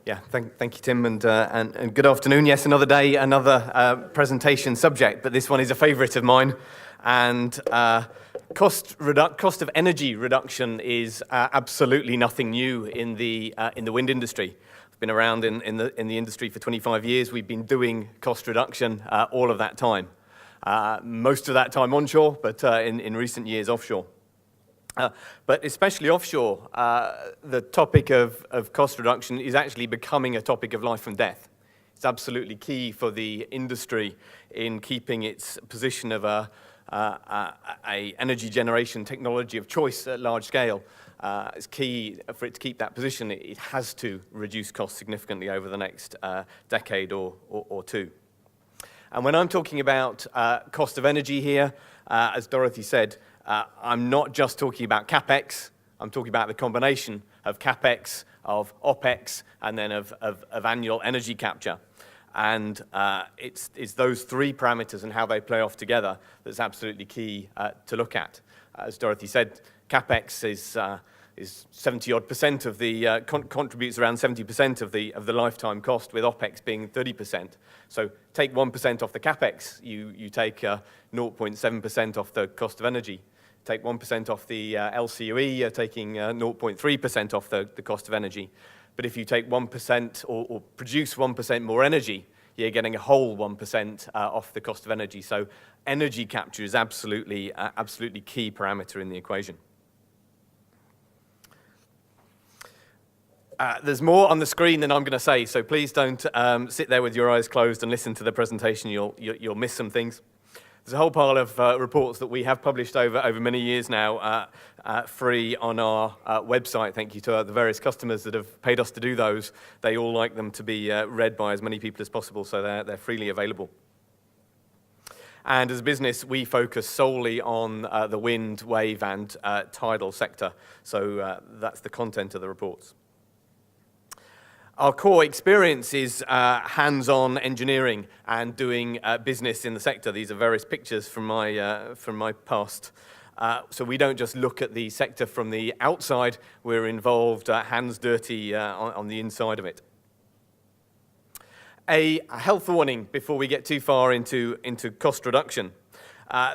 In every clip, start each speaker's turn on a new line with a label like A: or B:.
A: Yeah, thank you, Tim, and good afternoon. Yes, another day, another presentation subject, but this one is a favourite of mine. And cost of energy reduction is absolutely nothing new in the wind industry. I've been around in the industry for 25 years. We've been doing cost reduction all of that time. Most of that time onshore, but in recent years offshore. But especially offshore, the topic of cost reduction is actually becoming a topic of life and death. It's absolutely key for the industry in keeping its position of a energy generation technology of choice at large scale. It's key for it to keep that position. It has to reduce costs significantly over the next decade or two. And when I'm talking about cost of energy here, as Dorothy said, I'm not just talking about CapEx, I'm talking about the combination of CapEx, of OpEx, and then of annual energy capture. And it's those three parameters and how they play off together that's absolutely key to look at. As Dorothy said, CapEx is 70-odd% of the, contributes around 70% of the lifetime cost, with OpEx being 30%. So take 1% off the CapEx, you take 0.7% off the cost of energy. Take 1% off the LCOE, you're taking 0.3% off the cost of energy. But if you take 1% or produce 1% more energy, you're getting a whole 1% off the cost of energy. So energy capture is absolutely key parameter in the equation. There's more on the screen than I'm going to say, so please don't sit there with your eyes closed and listen to the presentation. You'll miss some things. There's a whole pile of reports that we have published over many years now, free on our website. Thank you to the various customers that have paid us to do those. They all like them to be read by as many people as possible, so they're freely available. And as a business, we focus solely on the wind, wave, and tidal sector. So that's the content of the reports. Our core experience is hands-on engineering and doing business in the sector. These are various pictures from my past. So we don't just look at the sector from the outside. We're involved hands dirty on the inside of it. A health warning before we get too far into cost reduction.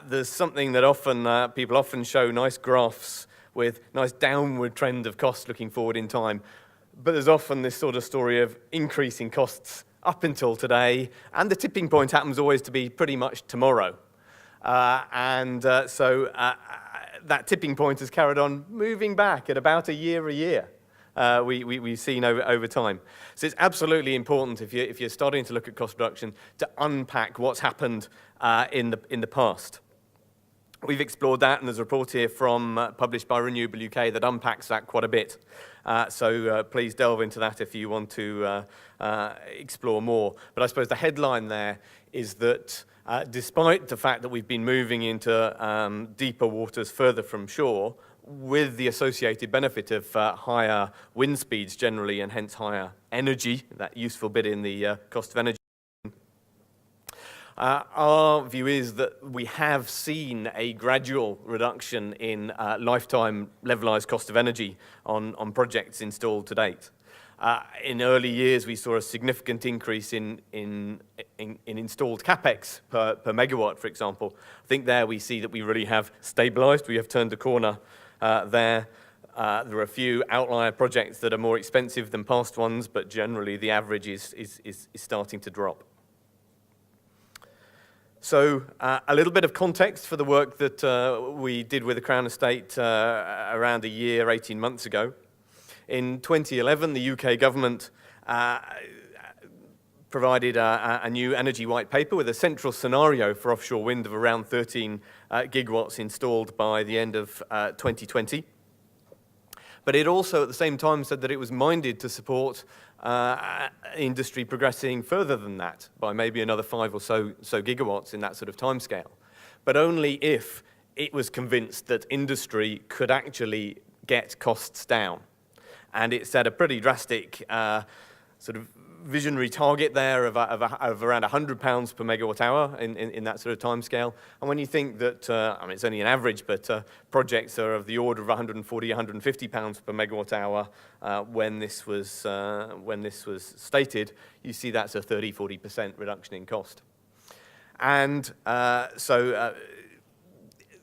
A: There's something that people often show nice graphs with nice downward trend of costs looking forward in time. But there's often this sort of story of increasing costs up until today, and the tipping point happens always to be pretty much tomorrow. So that tipping point has carried on moving back at about a year. We've seen over time. So it's absolutely important if you're starting to look at cost reduction to unpack what's happened in the past. We've explored that, and there's a report here published by Renewable UK that unpacks that quite a bit. So please delve into that if you want to explore more. But I suppose the headline there is that despite the fact that we've been moving into deeper waters further from shore, with the associated benefit of higher wind speeds generally, and hence higher energy, that useful bit in the cost of energy, our view is that we have seen a gradual reduction in lifetime levelized cost of energy on projects installed to date. In early years, we saw a significant increase in installed capex per megawatt, for example. I think there we see that we really have stabilized. We have turned the corner there. There are a few outlier projects that are more expensive than past ones, but generally the average is starting to drop. So a little bit of context for the work that we did with the Crown Estate around a year, 18 months ago. In 2011, the UK government provided a new energy white paper with a central scenario for offshore wind of around 13 gigawatts installed by the end of 2020. But it also at the same time said that it was minded to support industry progressing further than that by maybe another 5 or so gigawatts in that sort of timescale, but only if it was convinced that industry could actually get costs down. And it set a pretty drastic sort of visionary target there of around £100 per megawatt hour in that sort of timescale. And when you think that, I mean, it's only an average, but projects are of the order of £140, £150 per megawatt hour when this was stated, you see that's a 30-40% reduction in cost. And so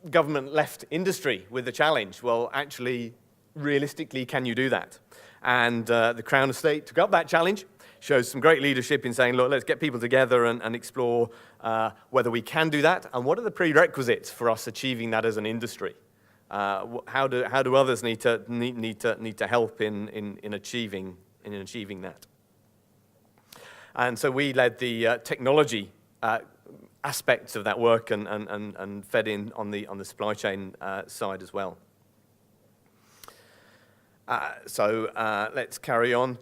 A: government left industry with the challenge. Well, actually, realistically, can you do that? And the Crown Estate took up that challenge, shows some great leadership in saying, look, let's get people together and explore whether we can do that, and what are the prerequisites for us achieving that as an industry? How do others need to help in achieving that? And so we led the technology aspects of that work and fed in on the supply chain side as well. So let's carry on.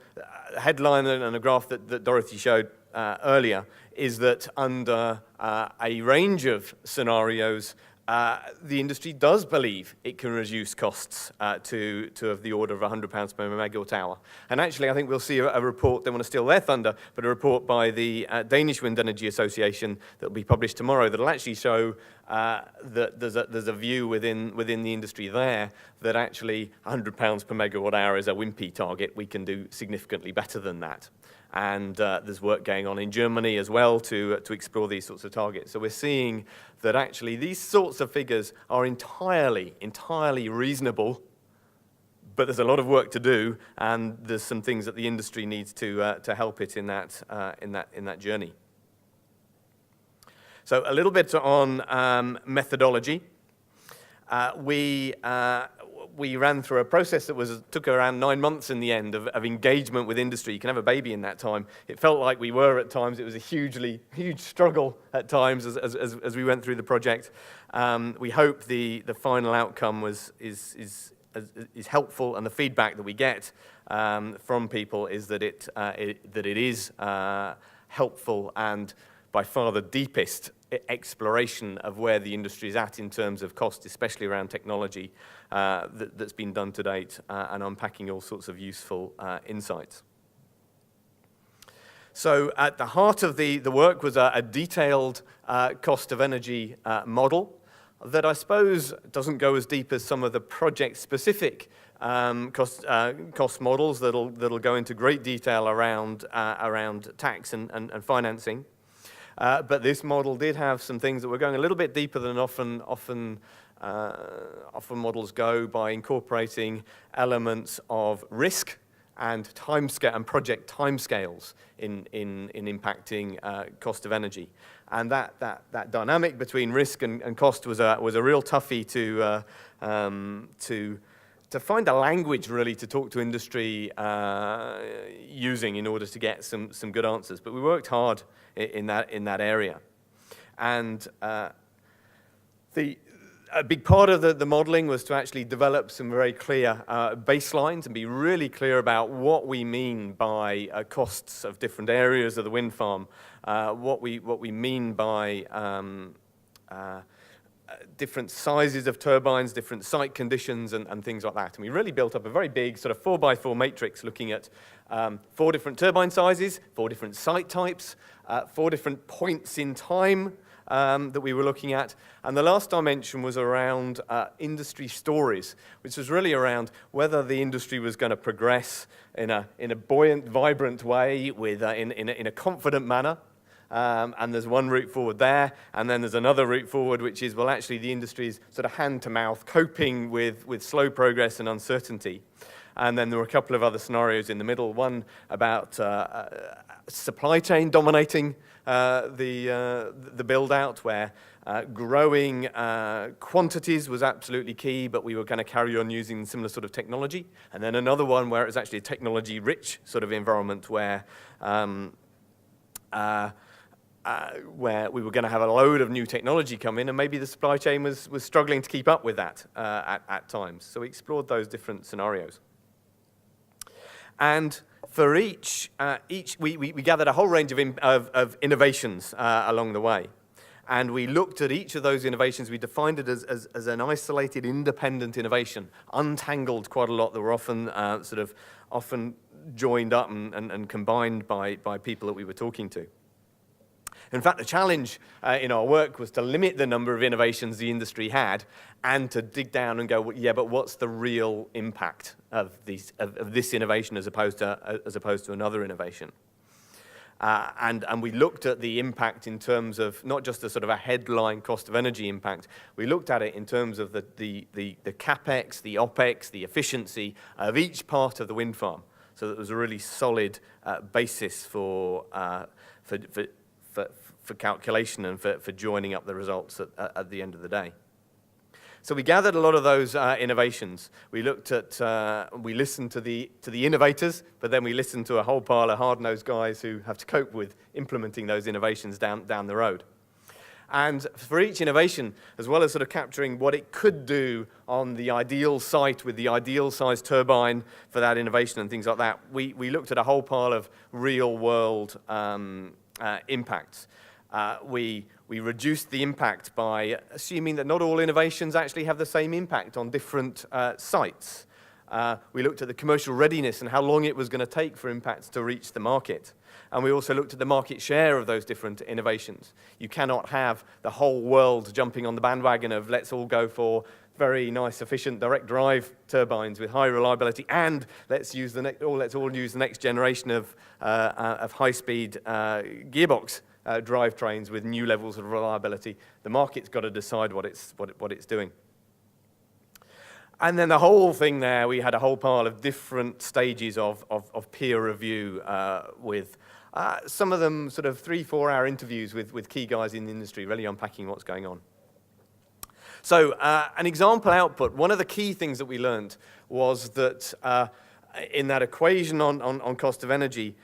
A: The headline and a graph that Dorothy showed earlier is that under a range of scenarios, the industry does believe it can reduce costs to of the order of £100 per megawatt hour. And actually, I think we'll see a report, don't want to steal their thunder, but a report by the Danish Wind Energy Association that will be published tomorrow that will actually show that there's a view within the industry there that actually £100 per megawatt hour is a wimpy target. We can do significantly better than that. And there's work going on in Germany as well to explore these sorts of targets. So we're seeing that actually these sorts of figures are entirely reasonable, but there's a lot of work to do, and there's some things that the industry needs to help it in that journey. So a little bit on methodology. We ran through a process that took around 9 months in the end of engagement with industry. You can have a baby in that time. It felt like we were at times. It was a huge struggle at times as we went through the project. We hope the final outcome is helpful, and the feedback that we get from people is that it is helpful and by far the deepest exploration of where the industry is at in terms of cost, especially around technology, that's been done to date, and unpacking all sorts of useful insights. So at the heart of the work was a detailed cost of energy model that I suppose doesn't go as deep as some of the project-specific cost models that'll go into great detail around tax and financing. But this model did have some things that were going a little bit deeper than often models go, by incorporating elements of risk and timescale and project timescales in impacting cost of energy. And that dynamic between risk and cost was a real toughie to find a language really to talk to industry using in order to get some good answers. But we worked hard in that area. And a big part of the modeling was to actually develop some very clear baselines and be really clear about what we mean by costs of different areas of the wind farm, what we mean by different sizes of turbines, different site conditions, and things like that. And we really built up a very big sort of 4x4 matrix looking at 4 different turbine sizes, 4 different site types, 4 different points in time that we were looking at. And the last dimension was around industry stories, which was really around whether the industry was going to progress in a buoyant, vibrant way, in a confident manner. And there's one route forward there, and then there's another route forward, which is, well, actually the industry's sort of hand-to-mouth, coping with slow progress and uncertainty. And then there were a couple of other scenarios in the middle, one about supply chain dominating the build-out, where growing quantities was absolutely key, but we were going to carry on using similar sort of technology. And then another one where it was actually a technology-rich sort of environment where we were going to have a load of new technology come in, and maybe the supply chain was struggling to keep up with that at times. So we explored those different scenarios. And for each we gathered a whole range of innovations along the way. And we looked at each of those innovations. We defined it as an isolated, independent innovation, untangled quite a lot. There were often joined up and combined by people that we were talking to. In fact, the challenge in our work was to limit the number of innovations the industry had and to dig down and go, well, yeah, but what's the real impact of this innovation as opposed to another innovation? And we looked at the impact in terms of not just a sort of a headline cost of energy impact. We looked at it in terms of the capex, the opex, the efficiency of each part of the wind farm. So that there was a really solid basis for calculation and for joining up the results at the end of the day. So we gathered a lot of those innovations. We listened to the innovators, but then we listened to a whole pile of hard-nosed guys who have to cope with implementing those innovations down the road. And for each innovation, as well as sort of capturing what it could do on the ideal site with the ideal size turbine for that innovation and things like that, we looked at a whole pile of real-world impacts. We reduced the impact by assuming that not all innovations actually have the same impact on different sites. We looked at the commercial readiness and how long it was going to take for impacts to reach the market. And we also looked at the market share of those different innovations. You cannot have the whole world jumping on the bandwagon of let's all go for very nice, efficient direct drive turbines with high reliability, and let's all use the next generation of high-speed gearbox drivetrains with new levels of reliability. The market's got to decide what it's doing. And then the whole thing there, we had a whole pile of different stages of peer review with some of them sort of 3-4 hour interviews with key guys in the industry, really unpacking what's going on. So an example output, one of the key things that we learned was that in that equation on cost of energy,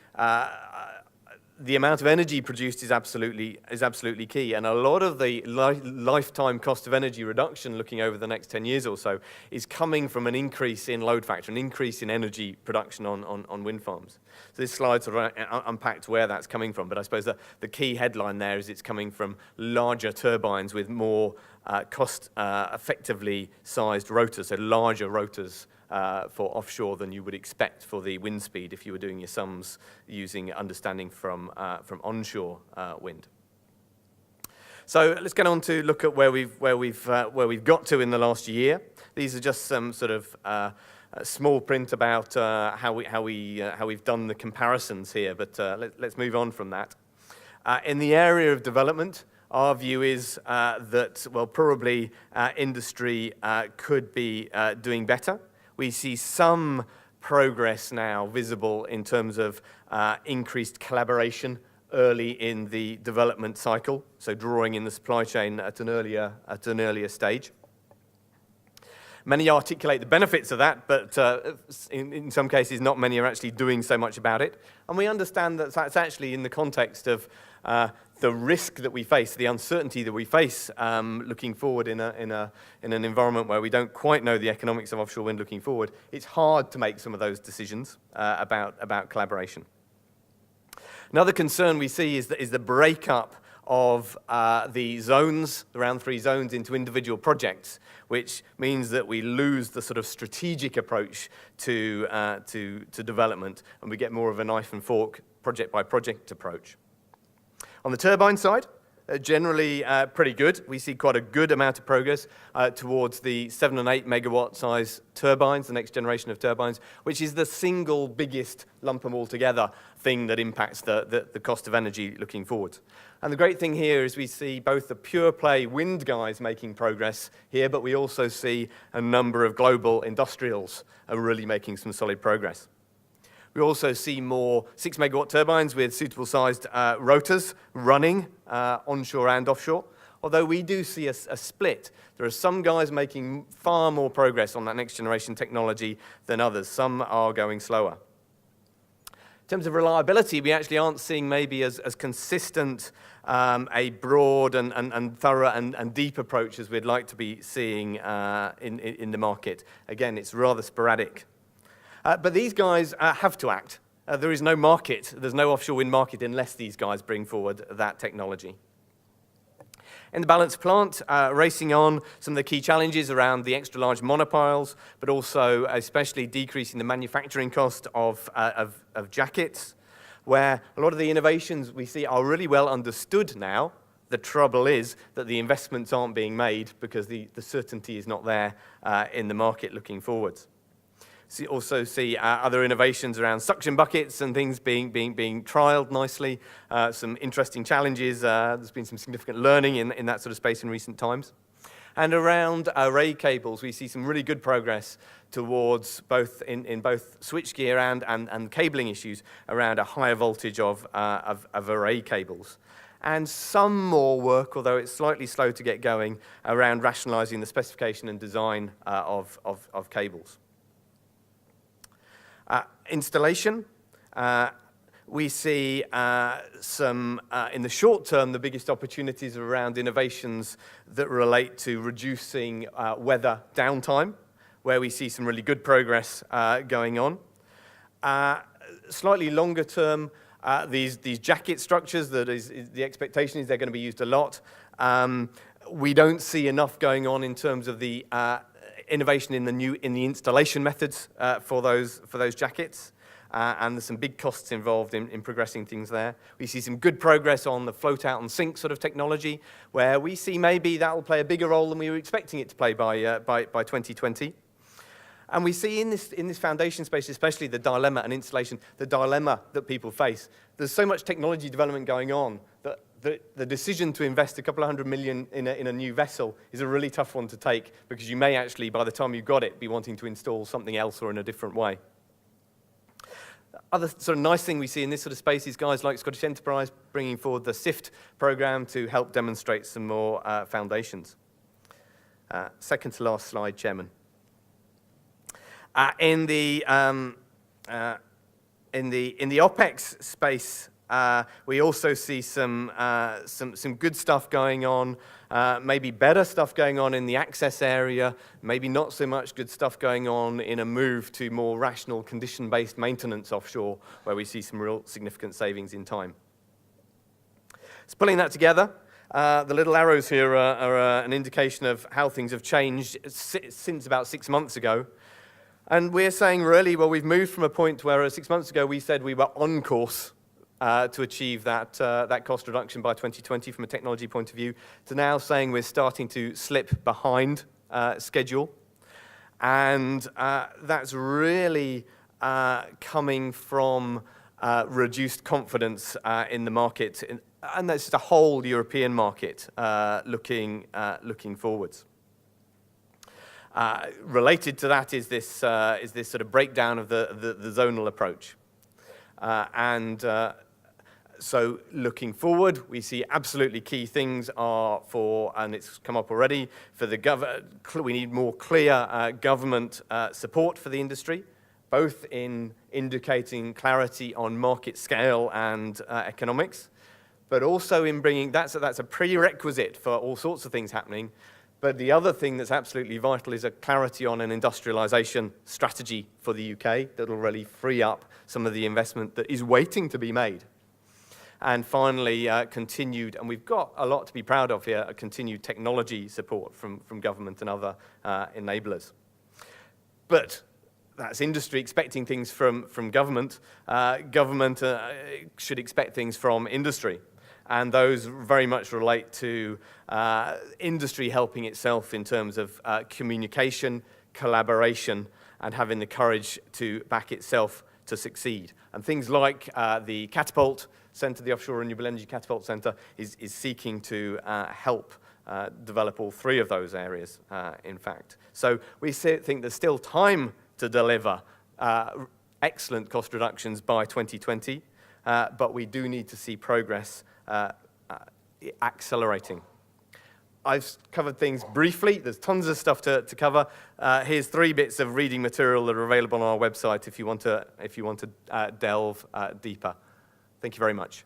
A: the amount of energy produced is absolutely key, and a lot of the lifetime cost of energy reduction looking over the next 10 years or so is coming from an increase in load factor, an increase in energy production on wind farms. So this slide sort of unpacked where that's coming from, but I suppose the key headline there is it's coming from larger turbines with more cost-effectively sized rotors, so larger rotors for offshore than you would expect for the wind speed if you were doing your sums using understanding from onshore wind. So let's get on to look at where we've got to in the last year. These are just some sort of small print about how we've done the comparisons here, but let's move on from that. In the area of development, our view is that, well, probably industry could be doing better. We see some progress now visible in terms of increased collaboration early in the development cycle, so drawing in the supply chain at an earlier stage. Many articulate the benefits of that, but in some cases, not many are actually doing so much about it. And we understand that that's actually in the context of the risk that we face, the uncertainty that we face looking forward in an environment where we don't quite know the economics of offshore wind looking forward. It's hard to make some of those decisions about collaboration. Another concern we see is the breakup of the zones, the round 3 zones, into individual projects, which means that we lose the sort of strategic approach to development, and we get more of a knife and fork, project by project approach. On the turbine side, generally pretty good. We see quite a good amount of progress towards the 7 and 8 megawatt size turbines, the next generation of turbines, which is the single biggest lump them all together thing that impacts the cost of energy looking forward. And the great thing here is we see both the pure play wind guys making progress here, but we also see a number of global industrials are really making some solid progress. We also see more 6 megawatt turbines with suitable sized rotors running onshore and offshore, although we do see a split. There are some guys making far more progress on that next generation technology than others. Some are going slower. In terms of reliability, we actually aren't seeing maybe as consistent a broad and thorough and deep approach as we'd like to be seeing in the market. Again, it's rather sporadic. But these guys have to act. There is no market. There's no offshore wind market unless these guys bring forward that technology. In the balance of plant, racing on some of the key challenges around the extra large monopiles, but also especially decreasing the manufacturing cost of jackets, where a lot of the innovations we see are really well understood now. The trouble is that the investments aren't being made because the certainty is not there in the market looking forwards. Also see other innovations around suction buckets and things being trialed nicely. Some interesting challenges. There's been some significant learning in that sort of space in recent times. And around array cables, we see some really good progress towards both in both switchgear and cabling issues around a higher voltage of array cables. And some more work, although it's slightly slow to get going, around rationalizing the specification and design of cables. Installation, we see some, in the short term, the biggest opportunities are around innovations that relate to reducing weather downtime, where we see some really good progress going on. Slightly longer term, these jacket structures, the expectation is they're going to be used a lot. We don't see enough going on in terms of the innovation in the installation methods for those jackets, and there's some big costs involved in progressing things there. We see some good progress on the float out and sink sort of technology, where we see maybe that will play a bigger role than we were expecting it to play by 2020. And we see in this foundation space, especially the dilemma and installation, the dilemma that people face. There's so much technology development going on that the decision to invest a couple of $100 million in a new vessel is a really tough one to take, because you may actually, by the time you've got it, be wanting to install something else or in a different way. Other sort of nice thing we see in this sort of space is guys like Scottish Enterprise bringing forward the SIFT program to help demonstrate some more foundations. Second to last slide, Chairman. In the OpEx space, we also see some good stuff going on, maybe better stuff going on in the access area, maybe not so much good stuff going on in a move to more rational condition-based maintenance offshore, where we see some real significant savings in time. So pulling that together, the little arrows here are an indication of how things have changed since about 6 months ago. And we're saying really, well, we've moved from a point where 6 months ago we said we were on course to achieve that cost reduction by 2020 from a technology point of view, to now saying we're starting to slip behind schedule. And that's really coming from reduced confidence in the market, and that's the whole European market looking forwards. Related to that is this sort of breakdown of the zonal approach. So looking forward, we see absolutely key things are for, and it's come up already, for we need more clear government support for the industry, both in indicating clarity on market scale and economics, but also in bringing, that's a prerequisite for all sorts of things happening. But the other thing that's absolutely vital is a clarity on an industrialization strategy for the UK that will really free up some of the investment that is waiting to be made. And finally, continued, and we've got a lot to be proud of here, a continued technology support from government and other enablers. But that's industry expecting things from government. Government should expect things from industry. And those very much relate to industry helping itself in terms of communication, collaboration, and having the courage to back itself to succeed. And things like the Catapult Centre, the Offshore Renewable Energy Catapult Centre, is seeking to help develop all three of those areas, in fact. So we think there's still time to deliver excellent cost reductions by 2020, but we do need to see progress accelerating. I've covered things briefly. There's tons of stuff to cover. Here's 3 bits of reading material that are available on our website if you want to delve deeper. Thank you very much.